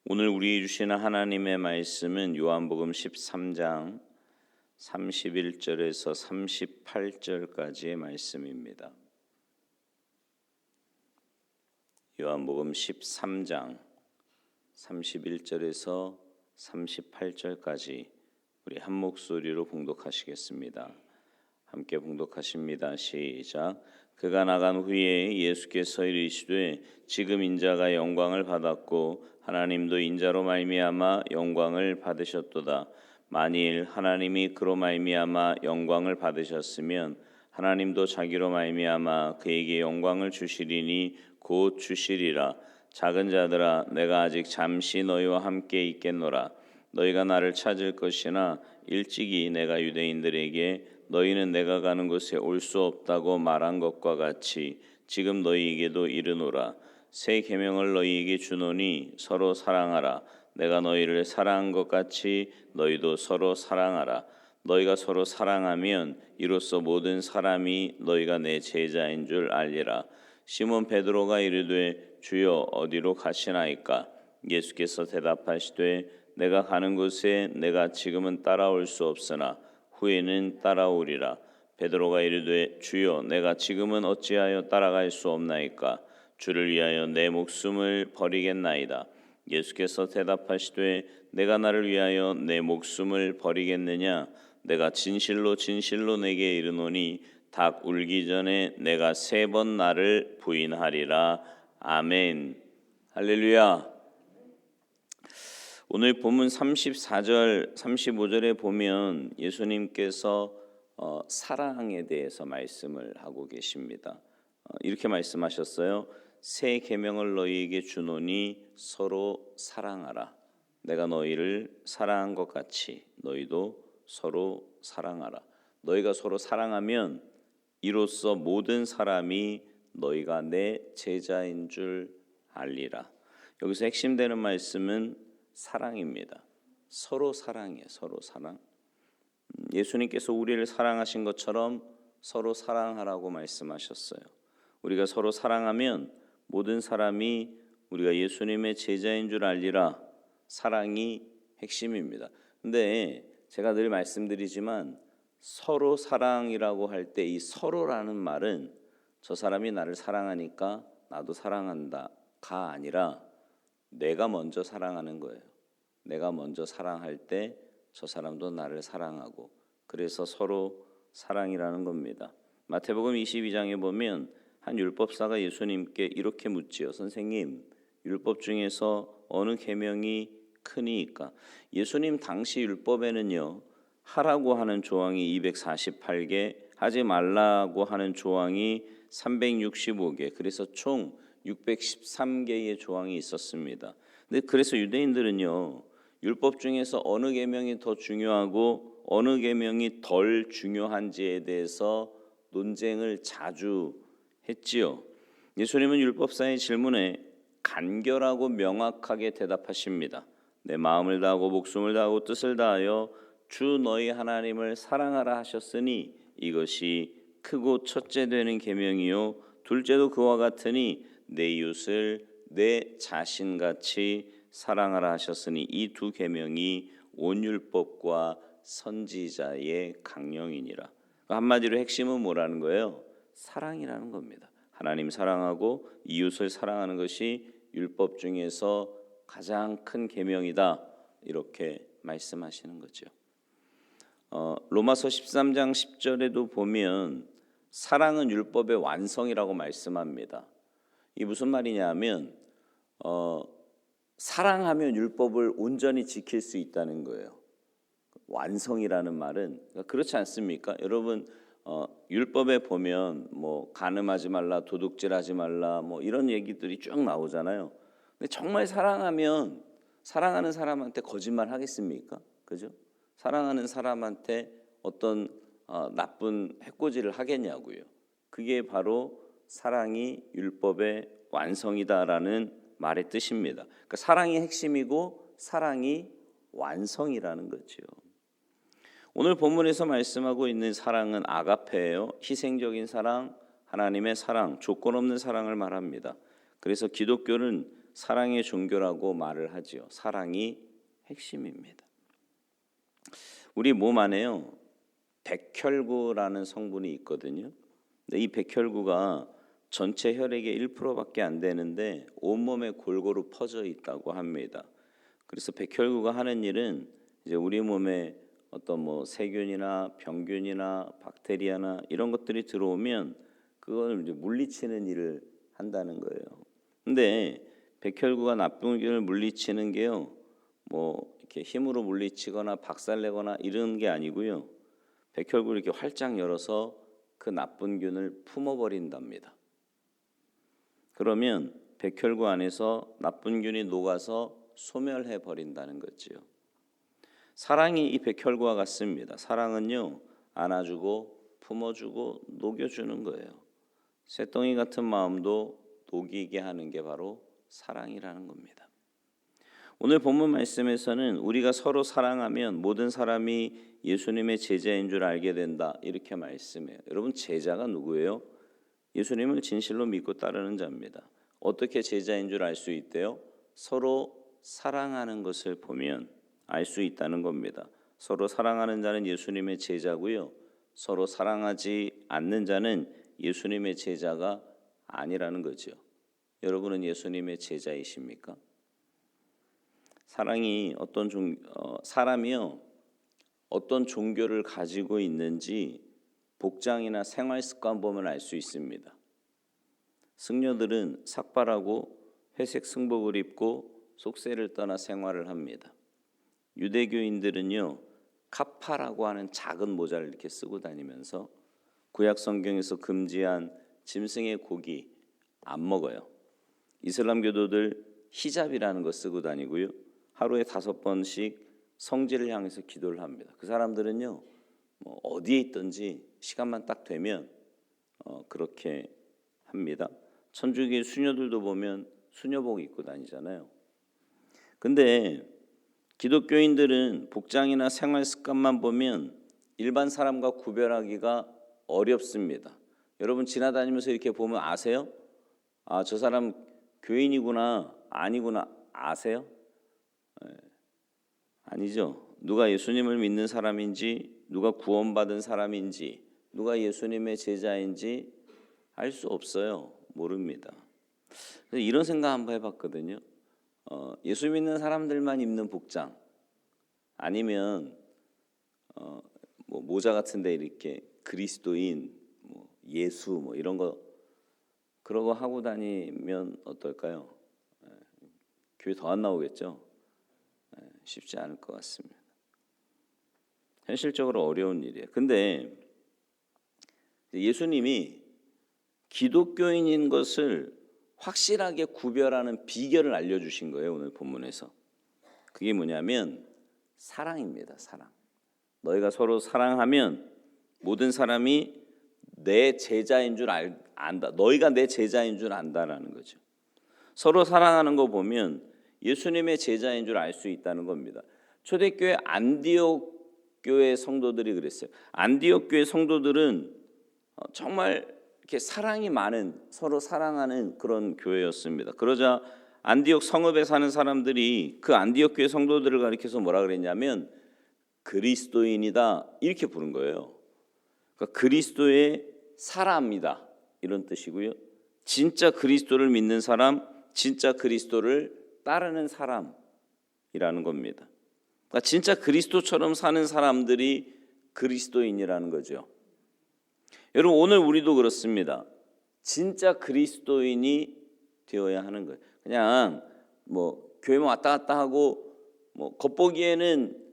오늘 우리 주시는 하나님의 말씀은 요한복음 13장 31절에서 38절까지의 말씀입니다. 요한복음 13장 31절에서 38절까지 우리 한 목소리로 봉독하시겠습니다. 함께 봉독하십니다. 시작. 그가 나간 후에 예수께서 이르시되 지금 인자가 영광을 받았고 하나님도 인자로 말미암아 영광을 받으셨도다. 만일 하나님이 그로 말미암아 영광을 받으셨으면 하나님도 자기로 말미암아 그에게 영광을 주시리니 곧 주시리라. 작은 자들아, 내가 아직 잠시 너희와 함께 있겠노라. 너희가 나를 찾을 것이나 일찍이 내가 유대인들에게 너희는 내가 가는 곳에 올 수 없다고 말한 것과 같이 지금 너희에게도 이르노라. 새 계명을 너희에게 주노니 서로 사랑하라. 내가 너희를 사랑한 것 같이 너희도 서로 사랑하라. 너희가 서로 사랑하면 이로써 모든 사람이 너희가 내 제자인 줄 알리라. 시몬 베드로가 이르되 주여 어디로 가시나이까? 예수께서 대답하시되 내가 가는 곳에 내가 지금은 따라올 수 없으나 후에는 따라오리라. 베드로가 이르되 주여 내가 지금은 어찌하여 따라갈 수 없나이까? 주를 위하여 내 목숨을 버리겠나이다. 예수께서 대답하시되 내가 나를 위하여 내 목숨을 버리겠느냐? 내가 진실로 진실로 내게 이르노니 닭 울기 전에 내가 3번 나를 부인하리라. 아멘. 할렐루야. 오늘 본문 34절, 35절에 보면 예수님께서 사랑에 대해서 말씀을 하고 계십니다. 이렇게 말씀하셨어요. 새 계명을 너희에게 주노니 서로 사랑하라. 내가 너희를 사랑한 것 같이 너희도 서로 사랑하라. 너희가 서로 사랑하면 이로써 모든 사람이 너희가 내 제자인 줄 알리라. 여기서 핵심되는 말씀은 사랑입니다. 서로 사랑이에요. 서로 사랑. 예수님께서 우리를 사랑하신 것처럼 서로 사랑하라고 말씀하셨어요. 우리가 서로 사랑하면 모든 사람이 우리가 예수님의 제자인 줄 알리라. 사랑이 핵심입니다. 근데 제가 늘 말씀드리지만 서로 사랑이라고 할 때 이 서로라는 말은 저 사람이 나를 사랑하니까 나도 사랑한다가 아니라 내가 먼저 사랑하는 거예요. 내가 먼저 사랑할 때 저 사람도 나를 사랑하고, 그래서 서로 사랑이라는 겁니다. 마태복음 22장에 보면 한 율법사가 예수님께 이렇게 묻지요. 선생님, 율법 중에서 어느 계명이 크니까? 예수님 당시 율법에는요, 하라고 하는 조항이 248개, 하지 말라고 하는 조항이 365개, 그래서 총 613개의 조항이 있었습니다. 근데 그래서 유대인들은요, 율법 중에서 어느 계명이 더 중요하고 어느 계명이 덜 중요한지에 대해서 논쟁을 자주 했지요. 예수님은 율법사의 질문에 간결하고 명확하게 대답하십니다. 내 마음을 다하고 목숨을 다하고 뜻을 다하여 주 너희 하나님을 사랑하라 하셨으니 이것이 크고 첫째 되는 계명이요 둘째도 그와 같으니 내 이웃을 내 자신같이 사랑하라 하셨으니 이 두 계명이 온 율법과 선지자의 강령이니라. 한마디로 핵심은 뭐라는 거예요? 사랑이라는 겁니다. 하나님 사랑하고 이웃을 사랑하는 것이 율법 중에서 가장 큰 계명이다, 이렇게 말씀하시는 거죠. 로마서 13장 10절에도 보면 사랑은 율법의 완성이라고 말씀합니다. 이게 무슨 말이냐 하면 사랑하면 율법을 온전히 지킬 수 있다는 거예요. 완성이라는 말은 그렇지 않습니까? 여러분 율법에 보면 뭐 간음하지 말라, 도둑질하지 말라, 뭐 이런 얘기들이 쭉 나오잖아요. 근데 정말 사랑하면 사랑하는 사람한테 거짓말 하겠습니까? 그죠? 사랑하는 사람한테 어떤 나쁜 해코지를 하겠냐고요. 그게 바로 사랑이 율법의 완성이다라는 말의 뜻입니다. 그러니까 사랑이 핵심이고 사랑이 완성이라는 거죠. 오늘 본문에서 말씀하고 있는 사랑은 아가페예요. 희생적인 사랑, 하나님의 사랑, 조건 없는 사랑을 말합니다. 그래서 기독교는 사랑의 종교라고 말을 하지요. 사랑이 핵심입니다. 우리 몸 안에요, 백혈구라는 성분이 있거든요. 근데 이 백혈구가 전체 혈액의 1%밖에 안 되는데 온몸에 골고루 퍼져 있다고 합니다. 그래서 백혈구가 하는 일은 이제 우리 몸에 어떤 세균이나 병균이나 박테리아나 이런 것들이 들어오면 그걸 이제 물리치는 일을 한다는 거예요. 근데 백혈구가 나쁜 균을 물리치는 게요, 이렇게 힘으로 물리치거나 박살내거나 이런 게 아니고요. 백혈구를 이렇게 활짝 열어서 그 나쁜 균을 품어버린답니다. 그러면 백혈구 안에서 나쁜 균이 녹아서 소멸해 버린다는 거지요. 사랑이 이 백혈구와 같습니다. 사랑은요, 안아주고 품어주고 녹여주는 거예요. 새덩이 같은 마음도 녹이게 하는 게 바로 사랑이라는 겁니다. 오늘 본문 말씀에서는 우리가 서로 사랑하면 모든 사람이 예수님의 제자인 줄 알게 된다, 이렇게 말씀해요. 여러분, 제자가 누구예요? 예수님을 진실로 믿고 따르는 자입니다. 어떻게 제자인 줄 알 수 있대요? 서로 사랑하는 것을 보면 알 수 있다는 겁니다. 서로 사랑하는 자는 예수님의 제자고요, 서로 사랑하지 않는 자는 예수님의 제자가 아니라는 거죠. 여러분은 예수님의 제자이십니까? 사람이요, 어떤 종교를 가지고 있는지 복장이나 생활 습관 보면 알 수 있습니다. 승려들은 삭발하고 회색 승복을 입고 속세를 떠나 생활을 합니다. 유대교인들은요, 카파라고 하는 작은 모자를 이렇게 쓰고 다니면서 구약 성경에서 금지한 짐승의 고기 안 먹어요. 이슬람교도들 히잡이라는 거 쓰고 다니고요, 하루에 5번씩 성지를 향해서 기도를 합니다. 그 사람들은요, 어디에 있든지 시간만 딱 되면 그렇게 합니다. 천주교 수녀들도 보면 수녀복 입고 다니잖아요. 근데 기독교인들은 복장이나 생활 습관만 보면 일반 사람과 구별하기가 어렵습니다. 여러분, 지나다니면서 이렇게 보면 아세요? 아, 저 사람 교인이구나, 아니구나, 아세요? 아니죠. 누가 예수님을 믿는 사람인지, 누가 구원받은 사람인지, 누가 예수님의 제자인지 알 수 없어요. 모릅니다. 그래서 이런 생각 한번 해봤거든요. 예수 믿는 사람들만 입는 복장, 아니면 모자 같은데 이렇게 그리스도인, 예수 이런 거, 그런 거 하고 다니면 어떨까요? 교회 더 안 나오겠죠? 쉽지 않을 것 같습니다. 현실적으로 어려운 일이에요. 근데 예수님이 기독교인인 것을 확실하게 구별하는 비결을 알려주신 거예요. 오늘 본문에서. 그게 뭐냐면 사랑입니다. 사랑. 너희가 서로 사랑하면 모든 사람이 내 제자인 줄 안다. 너희가 내 제자인 줄 안다라는 거죠. 서로 사랑하는 거 보면 예수님의 제자인 줄 알 수 있다는 겁니다. 초대교회 안디옥 교회 성도들이 그랬어요. 안디옥 교회 성도들은 정말 이렇게 사랑이 많은, 서로 사랑하는 그런 교회였습니다. 그러자 안디옥 성읍에 사는 사람들이 그 안디옥 교회 성도들을 가리켜서 뭐라 그랬냐면 그리스도인이다, 이렇게 부른 거예요. 그러니까 그리스도의 사람이다, 이런 뜻이고요. 진짜 그리스도를 믿는 사람, 진짜 그리스도를 따르는 사람이라는 겁니다. 그러니까 진짜 그리스도처럼 사는 사람들이 그리스도인이라는 거죠. 여러분, 오늘 우리도 그렇습니다. 진짜 그리스도인이 되어야 하는 거예요. 그냥 교회만 왔다 갔다 하고 겉보기에는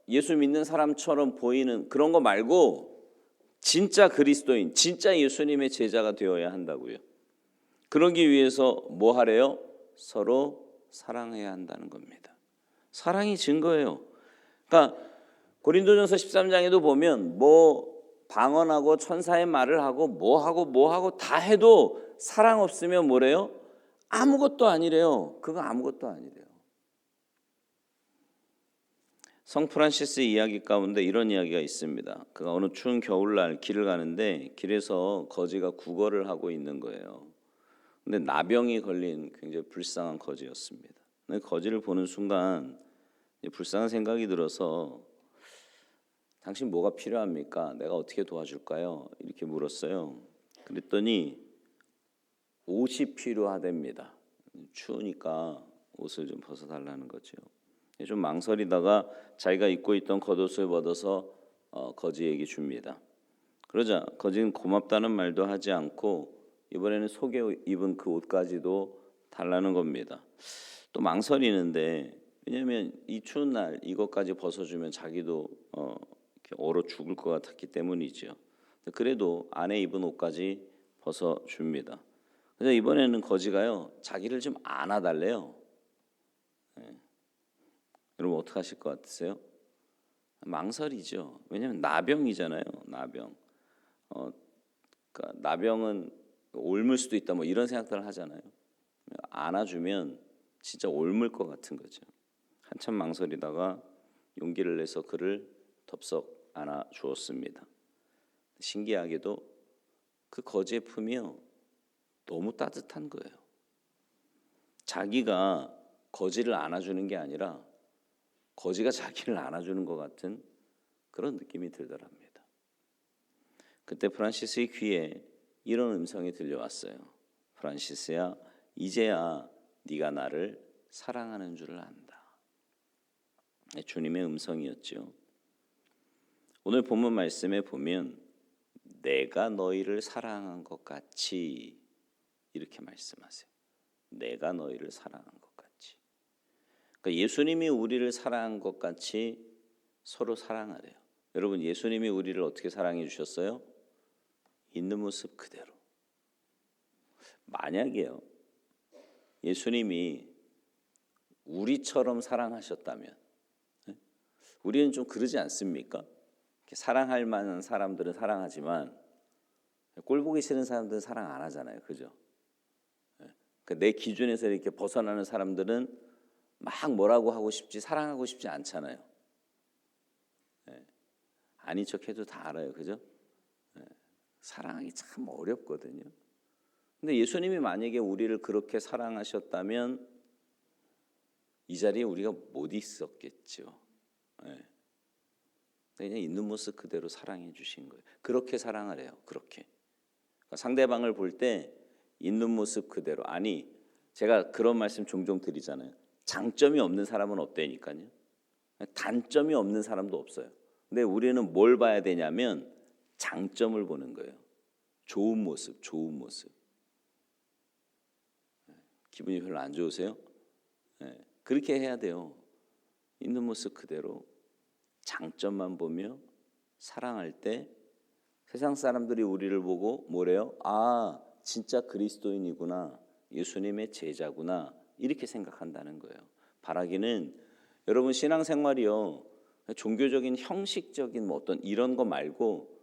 예수 믿는 사람처럼 보이는 그런 거 말고 진짜 그리스도인, 진짜 예수님의 제자가 되어야 한다고요. 그러기 위해서 뭐 하래요? 서로 사랑해야 한다는 겁니다. 사랑이 증거예요. 그러니까 고린도전서 13장에도 보면 방언하고 천사의 말을 하고 뭐 하고 다 해도 사랑 없으면 뭐래요? 아무것도 아니래요. 그거 아무것도 아니래요. 성 프란시스 이야기 가운데 이런 이야기가 있습니다. 그가 어느 추운 겨울날 길을 가는데 길에서 거지가 구걸을 하고 있는 거예요. 근데 나병이 걸린 굉장히 불쌍한 거지였습니다. 근데 거지를 보는 순간 불쌍한 생각이 들어서 당신 뭐가 필요합니까? 내가 어떻게 도와줄까요? 이렇게 물었어요. 그랬더니 옷이 필요하답니다. 추우니까 옷을 좀 벗어달라는 거죠. 좀 망설이다가 자기가 입고 있던 겉옷을 벗어서 거지에게 줍니다. 그러자 거지는 고맙다는 말도 하지 않고 이번에는 속에 입은 그 옷까지도 달라는 겁니다. 또 망설이는데 왜냐하면 이 추운 날 이것까지 벗어주면 자기도 얼어 죽을 것 같았기 때문이죠. 그래도 안에 입은 옷까지 벗어줍니다. 그래서 이번에는 거지가요 자기를 좀 안아달래요. 여러분 어떻게 하실 것 같으세요? 망설이죠. 왜냐하면 나병이잖아요. 나병. 그러니까 나병은 옮을 수도 있다 뭐 이런 생각들을 하잖아요. 안아주면 진짜 옮을 것 같은 거죠. 한참 망설이다가 용기를 내서 그를 덥석 안아 주었습니다. 신기하게도 그 거지의 품이요 너무 따뜻한 거예요. 자기가 거지를 안아주는 게 아니라 거지가 자기를 안아주는 것 같은 그런 느낌이 들더랍니다. 그때 프란시스의 귀에 이런 음성이 들려왔어요. 프란시스야, 이제야 네가 나를 사랑하는 줄을 안다. 주님의 음성이었죠. 오늘 본문 말씀에 보면 내가 너희를 사랑한 것 같이 이렇게 말씀하세요. 내가 너희를 사랑한 것 같이. 그러니까 예수님이 우리를 사랑한 것 같이 서로 사랑하래요. 여러분 예수님이 우리를 어떻게 사랑해 주셨어요? 있는 모습 그대로. 만약에요 예수님이 우리처럼 사랑하셨다면 우리는 좀 그러지 않습니까? 사랑할 만한 사람들은 사랑하지만 꼴 보기 싫은 사람들은 사랑 안 하잖아요. 그죠? 내 기준에서 이렇게 벗어나는 사람들은 막 뭐라고 하고 싶지 사랑하고 싶지 않잖아요. 아닌 척해도 다 알아요. 그죠? 사랑하기 참 어렵거든요. 근데 예수님이 만약에 우리를 그렇게 사랑하셨다면 이 자리에 우리가 못 있었겠죠. 그냥 있는 모습 그대로 사랑해 주신 거예요. 그렇게 사랑을 해요. 그렇게. 그러니까 상대방을 볼 때 있는 모습 그대로. 아니 제가 그런 말씀 종종 드리잖아요. 장점이 없는 사람은 없다니까요. 단점이 없는 사람도 없어요. 근데 우리는 뭘 봐야 되냐면 장점을 보는 거예요. 좋은 모습, 좋은 모습. 기분이 별로 안 좋으세요? 그렇게 해야 돼요. 있는 모습 그대로 장점만 보며 사랑할 때 세상 사람들이 우리를 보고 뭐래요? 아, 진짜 그리스도인이구나. 예수님의 제자구나. 이렇게 생각한다는 거예요. 바라기는 여러분 신앙생활이요. 종교적인 형식적인 뭐 어떤 이런 거 말고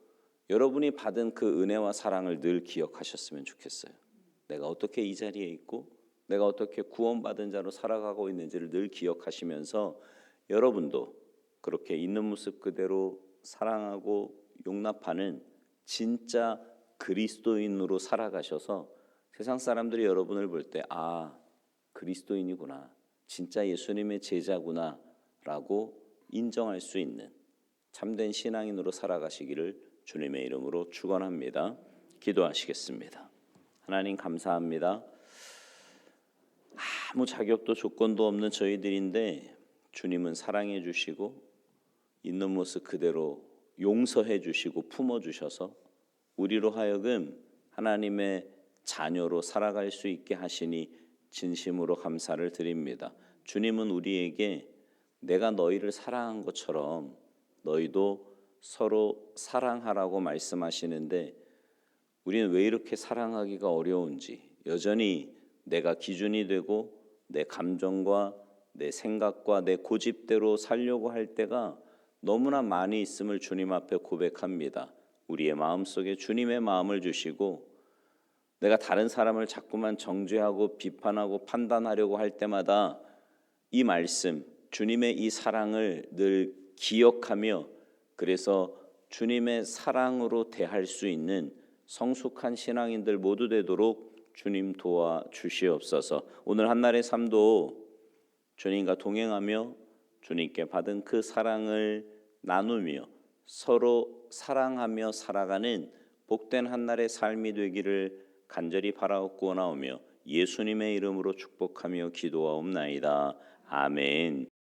여러분이 받은 그 은혜와 사랑을 늘 기억하셨으면 좋겠어요. 내가 어떻게 이 자리에 있고 내가 어떻게 구원받은 자로 살아가고 있는지를 늘 기억하시면서 여러분도 그렇게 있는 모습 그대로 사랑하고 용납하는 진짜 그리스도인으로 살아가셔서 세상 사람들이 여러분을 볼 때 아, 그리스도인이구나. 진짜 예수님의 제자구나 라고 인정할 수 있는 참된 신앙인으로 살아가시기를 주님의 이름으로 축원합니다. 기도하시겠습니다. 하나님 감사합니다. 아무 자격도 조건도 없는 저희들인데 주님은 사랑해 주시고 있는 모습 그대로 용서해 주시고 품어 주셔서 우리로 하여금 하나님의 자녀로 살아갈 수 있게 하시니 진심으로 감사를 드립니다. 주님은 우리에게 내가 너희를 사랑한 것처럼 너희도 서로 사랑하라고 말씀하시는데 우리는 왜 이렇게 사랑하기가 어려운지 여전히 내가 기준이 되고 내 감정과 내 생각과 내 고집대로 살려고 할 때가 너무나 많이 있음을 주님 앞에 고백합니다. 우리의 마음속에 주님의 마음을 주시고 내가 다른 사람을 자꾸만 정죄하고 비판하고 판단하려고 할 때마다 이 말씀, 주님의 이 사랑을 늘 기억하며 그래서 주님의 사랑으로 대할 수 있는 성숙한 신앙인들 모두 되도록 주님 도와 주시옵소서. 오늘 한날의 삶도 주님과 동행하며 주님께 받은 그 사랑을 나누며 서로 사랑하며 살아가는 복된 한날의 삶이 되기를 간절히 바라옵고 나오며 예수님의 이름으로 축복하며 기도하옵나이다. 아멘.